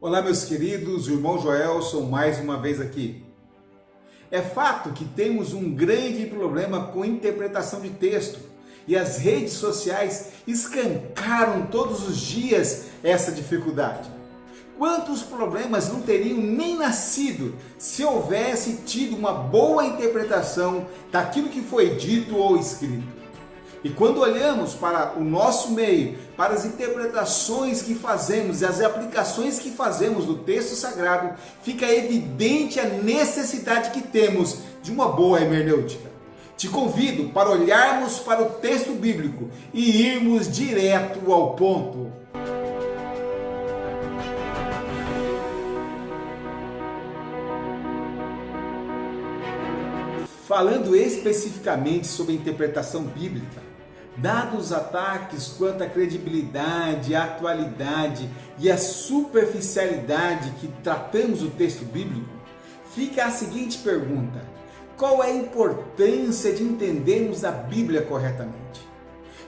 Olá, meus queridos, o irmão Joelson mais uma vez aqui. É fato que temos um grande problema com interpretação de texto e as redes sociais escancaram todos os dias essa dificuldade. Quantos problemas não teriam nem nascido se houvesse tido uma boa interpretação daquilo que foi dito ou escrito? E quando olhamos para o nosso meio, para as interpretações que fazemos e as aplicações que fazemos do texto sagrado, fica evidente a necessidade que temos de uma boa hermenêutica. Te convido para olharmos para o texto bíblico e irmos direto ao ponto. Falando especificamente sobre a interpretação bíblica, dados os ataques quanto à credibilidade, à atualidade e à superficialidade que tratamos o texto bíblico, fica a seguinte pergunta: qual é a importância de entendermos a Bíblia corretamente?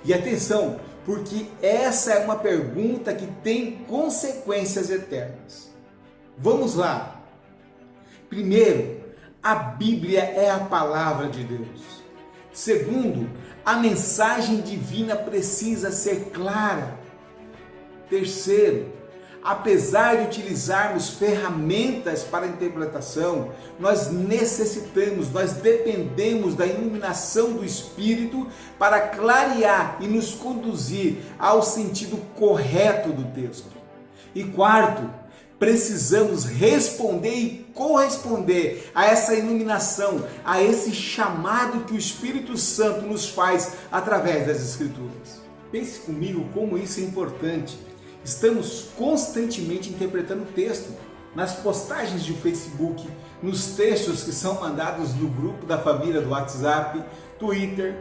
E atenção, porque essa é uma pergunta que tem consequências eternas. Vamos lá. Primeiro, a Bíblia é a palavra de Deus. Segundo, a mensagem divina precisa ser clara. Terceiro, apesar de utilizarmos ferramentas para a interpretação, nós dependemos da iluminação do Espírito para clarear e nos conduzir ao sentido correto do texto. E quarto, precisamos responder e corresponder a essa iluminação, a esse chamado que o Espírito Santo nos faz através das Escrituras. Pense comigo como isso é importante. Estamos constantemente interpretando o texto, nas postagens de Facebook, nos textos que são mandados no grupo da família do WhatsApp, Twitter.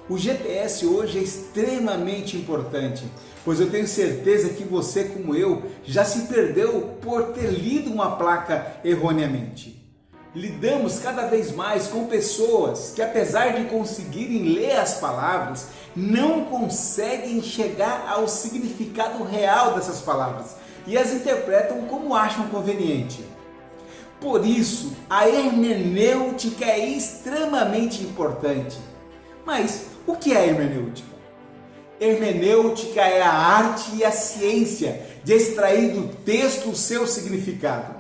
O GPS hoje é extremamente importante, pois eu tenho certeza que você, como eu, já se perdeu por ter lido uma placa erroneamente. Lidamos cada vez mais com pessoas que, apesar de conseguirem ler as palavras, não conseguem chegar ao significado real dessas palavras e as interpretam como acham conveniente. Por isso, a hermenêutica é extremamente importante. Mas o que é hermenêutica? Hermenêutica é a arte e a ciência de extrair do texto o seu significado.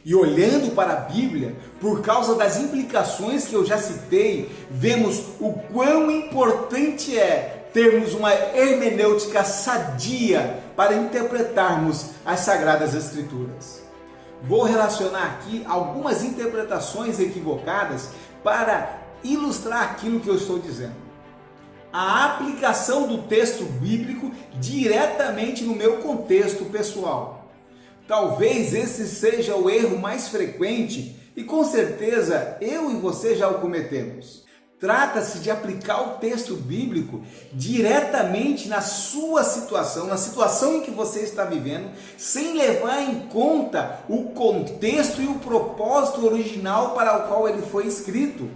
E olhando para a Bíblia, por causa das implicações que eu já citei, vemos o quão importante é termos uma hermenêutica sadia para interpretarmos as Sagradas Escrituras. Vou relacionar aqui algumas interpretações equivocadas para ilustrar aquilo que eu estou dizendo. A aplicação do texto bíblico diretamente no meu contexto pessoal. Talvez esse seja o erro mais frequente e com certeza eu e você já o cometemos. Trata-se de aplicar o texto bíblico diretamente na sua situação, na situação em que você está vivendo, sem levar em conta o contexto e o propósito original para o qual ele foi escrito.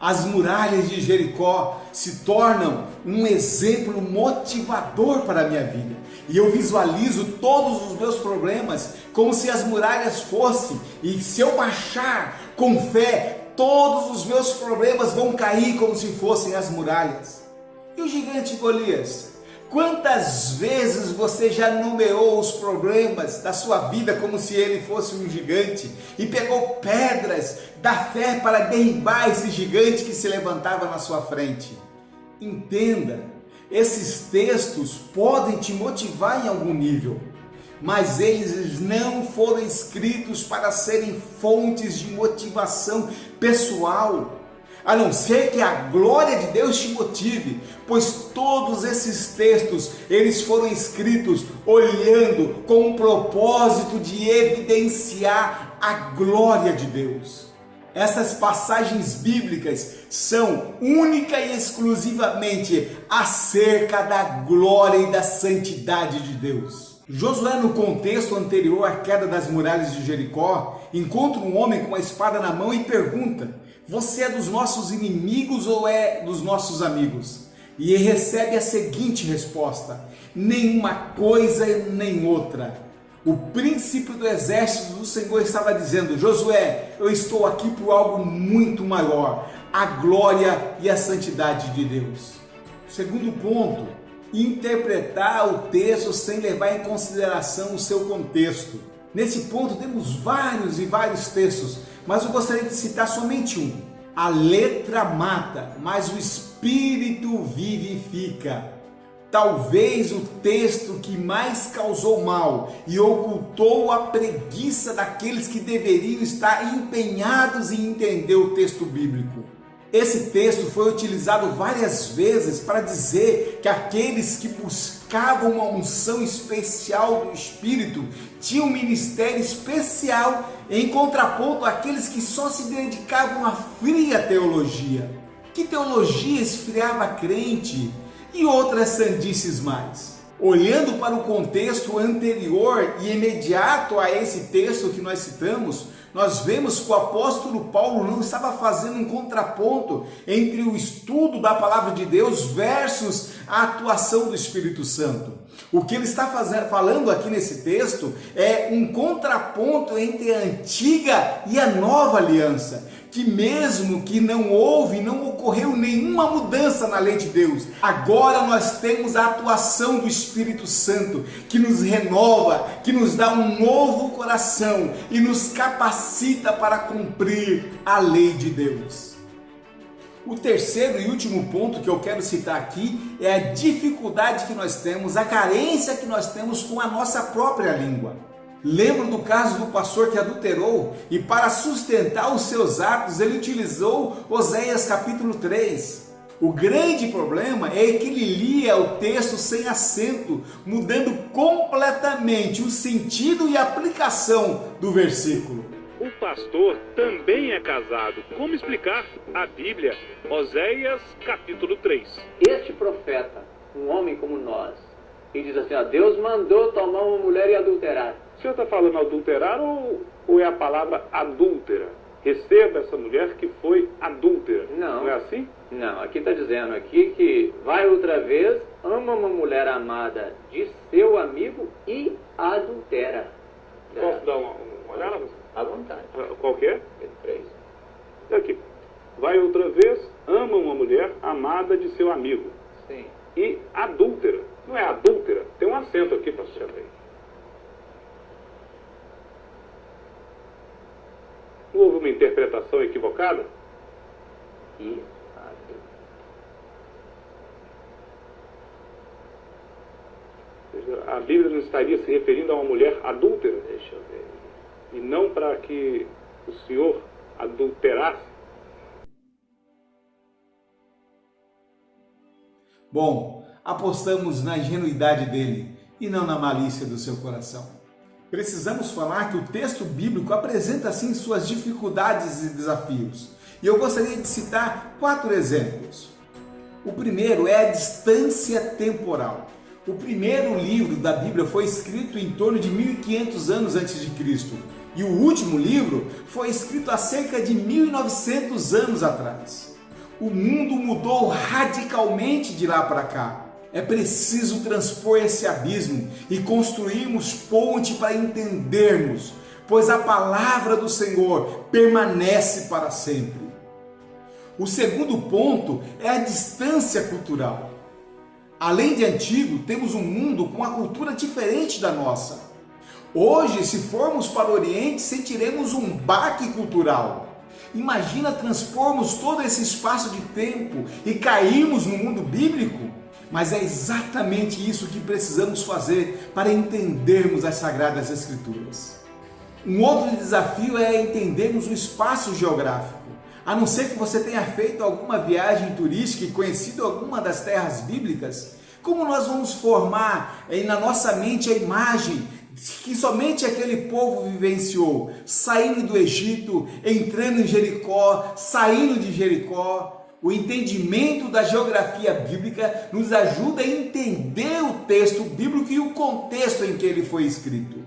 As muralhas de Jericó se tornam um exemplo motivador para a minha vida. E eu visualizo todos os meus problemas como se as muralhas fossem, e se eu marchar com fé, todos os meus problemas vão cair como se fossem as muralhas. E o gigante Golias? Quantas vezes você já numerou os problemas da sua vida como se ele fosse um gigante e pegou pedras da fé para derribar esse gigante que se levantava na sua frente? Entenda, esses textos podem te motivar em algum nível, mas eles não foram escritos para serem fontes de motivação pessoal, a não ser que a glória de Deus te motive, pois todos esses textos, eles foram escritos olhando com o propósito de evidenciar a glória de Deus. Essas passagens bíblicas são única e exclusivamente acerca da glória e da santidade de Deus. Josué, no contexto anterior à queda das muralhas de Jericó, encontra um homem com uma espada na mão e pergunta: você é dos nossos inimigos ou é dos nossos amigos? E ele recebe a seguinte resposta: nenhuma coisa nem outra. O príncipe do exército do Senhor estava dizendo: Josué, eu estou aqui por algo muito maior, a glória e a santidade de Deus. Segundo ponto, interpretar o texto sem levar em consideração o seu contexto. Nesse ponto temos vários textos, mas eu gostaria de citar somente um. A letra mata, mas o espírito vivifica. Talvez o texto que mais causou mal e ocultou a preguiça daqueles que deveriam estar empenhados em entender o texto bíblico. Esse texto foi utilizado várias vezes para dizer que aqueles que buscavam uma unção especial do Espírito tinham um ministério especial, em contraponto àqueles que só se dedicavam à fria teologia. Que teologia esfriava a crente e outras sandices mais. Olhando para o contexto anterior e imediato a esse texto que nós citamos, nós vemos que o apóstolo Paulo não estava fazendo um contraponto entre o estudo da palavra de Deus versus a atuação do Espírito Santo. O que ele está falando aqui nesse texto é um contraponto entre a antiga e a nova aliança, que mesmo que não ocorreu nenhuma mudança na lei de Deus, agora nós temos a atuação do Espírito Santo, que nos renova, que nos dá um novo coração e nos capacita para cumprir a lei de Deus. O terceiro e último ponto que eu quero citar aqui é a dificuldade que nós temos, a carência que nós temos com a nossa própria língua. Lembro do caso do pastor que adulterou e para sustentar os seus atos ele utilizou Oséias capítulo 3. O grande problema é que ele lia o texto sem acento, mudando completamente o sentido e a aplicação do versículo. O pastor também é casado. Como explicar a Bíblia? Oséias capítulo 3. Este profeta, um homem como nós, e diz assim, ó, Deus mandou tomar uma mulher e adulterar. O senhor está falando adulterar ou é a palavra adúltera? Receba essa mulher que foi adúltera. Não é assim? Não, aqui está dizendo aqui que vai outra vez, ama uma mulher amada de seu amigo e adultera. Posso dar uma olhada? À vontade. Qual que é? 3. Aqui. Vai outra vez, ama uma mulher amada de seu amigo. Sim. E adúltera. Não é adúltera? Tem um acento aqui, pastor. Não houve uma interpretação equivocada? E a Bíblia não estaria se referindo a uma mulher adúltera? deixa eu ver. E não para que o senhor adulterasse? Bom, apostamos na ingenuidade dele e não na malícia do seu coração. Precisamos falar que o texto bíblico apresenta sim suas dificuldades e desafios. E eu gostaria de citar 4 exemplos. O primeiro é a distância temporal. O primeiro livro da Bíblia foi escrito em torno de 1500 anos antes de Cristo. E o último livro foi escrito há cerca de 1900 anos atrás. O mundo mudou radicalmente de lá para cá. É preciso transpor esse abismo e construirmos ponte para entendermos, pois a palavra do Senhor permanece para sempre. O segundo ponto é a distância cultural. Além de antigo, temos um mundo com uma cultura diferente da nossa. Hoje, se formos para o Oriente, sentiremos um baque cultural. Imagina transpormos todo esse espaço de tempo e cairmos no mundo bíblico? Mas é exatamente isso que precisamos fazer para entendermos as Sagradas Escrituras. Um outro desafio é entendermos o espaço geográfico. A não ser que você tenha feito alguma viagem turística e conhecido alguma das terras bíblicas, como nós vamos formar na nossa mente a imagem que somente aquele povo vivenciou, saindo do Egito, entrando em Jericó, saindo de Jericó? O entendimento da geografia bíblica nos ajuda a entender o texto bíblico e o contexto em que ele foi escrito.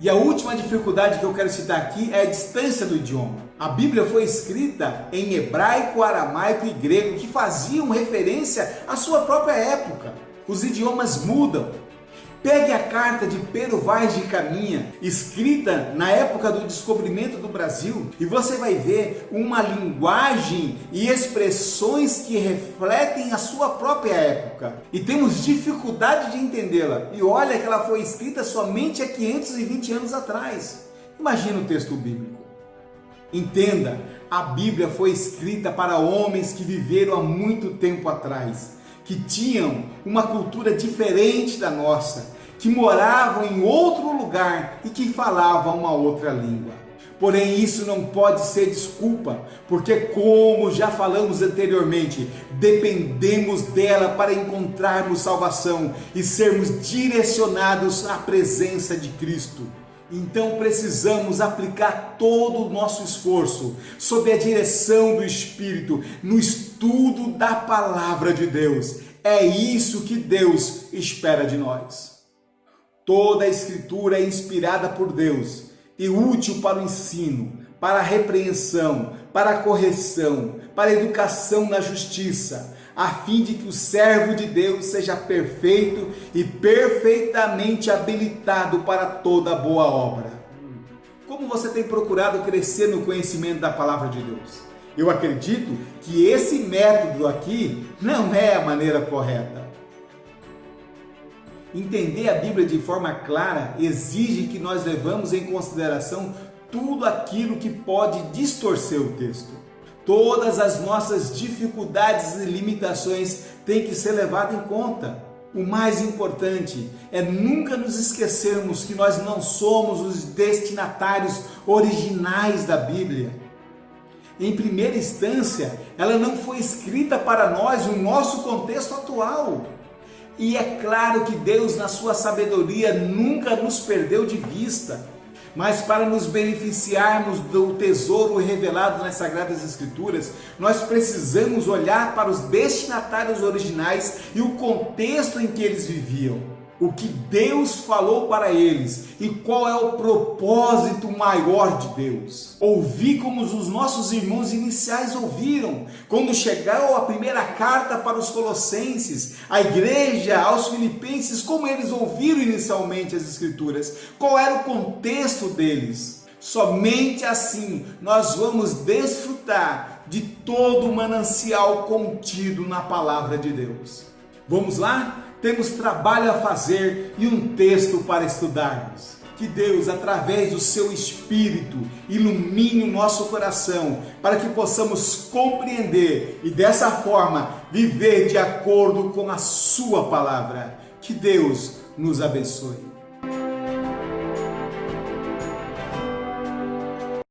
E a última dificuldade que eu quero citar aqui é a distância do idioma. A Bíblia foi escrita em hebraico, aramaico e grego, que faziam referência à sua própria época. Os idiomas mudam. Pegue a carta de Pero Vaz de Caminha, escrita na época do descobrimento do Brasil, e você vai ver uma linguagem e expressões que refletem a sua própria época. E temos dificuldade de entendê-la. E olha que ela foi escrita somente há 520 anos atrás. Imagina o texto bíblico. Entenda, a Bíblia foi escrita para homens que viveram há muito tempo atrás, que tinham uma cultura diferente da nossa, que moravam em outro lugar e que falavam uma outra língua. Porém, isso não pode ser desculpa, porque, como já falamos anteriormente, dependemos dela para encontrarmos salvação e sermos direcionados à presença de Cristo. Então precisamos aplicar todo o nosso esforço sob a direção do Espírito no estudo da Palavra de Deus. É isso que Deus espera de nós. Toda a Escritura é inspirada por Deus e útil para o ensino, para a repreensão, para a correção, para a educação na justiça, a fim de que o servo de Deus seja perfeito e perfeitamente habilitado para toda boa obra. Como você tem procurado crescer no conhecimento da Palavra de Deus? Eu acredito que esse método aqui não é a maneira correta. Entender a Bíblia de forma clara exige que nós levamos em consideração tudo aquilo que pode distorcer o texto. Todas as nossas dificuldades e limitações têm que ser levadas em conta. O mais importante é nunca nos esquecermos que nós não somos os destinatários originais da Bíblia. Em primeira instância, ela não foi escrita para nós no nosso contexto atual. E é claro que Deus, na sua sabedoria, nunca nos perdeu de vista. Mas para nos beneficiarmos do tesouro revelado nas Sagradas Escrituras, nós precisamos olhar para os destinatários originais e o contexto em que eles viviam. O que Deus falou para eles e qual é o propósito maior de Deus. Ouvir como os nossos irmãos iniciais ouviram, quando chegou a primeira carta para os Colossenses, a igreja, aos Filipenses, como eles ouviram inicialmente as Escrituras, qual era o contexto deles. Somente assim nós vamos desfrutar de todo o manancial contido na Palavra de Deus. Vamos lá? Temos trabalho a fazer e um texto para estudarmos. Que Deus, através do seu Espírito, ilumine o nosso coração para que possamos compreender e dessa forma viver de acordo com a sua palavra. Que Deus nos abençoe.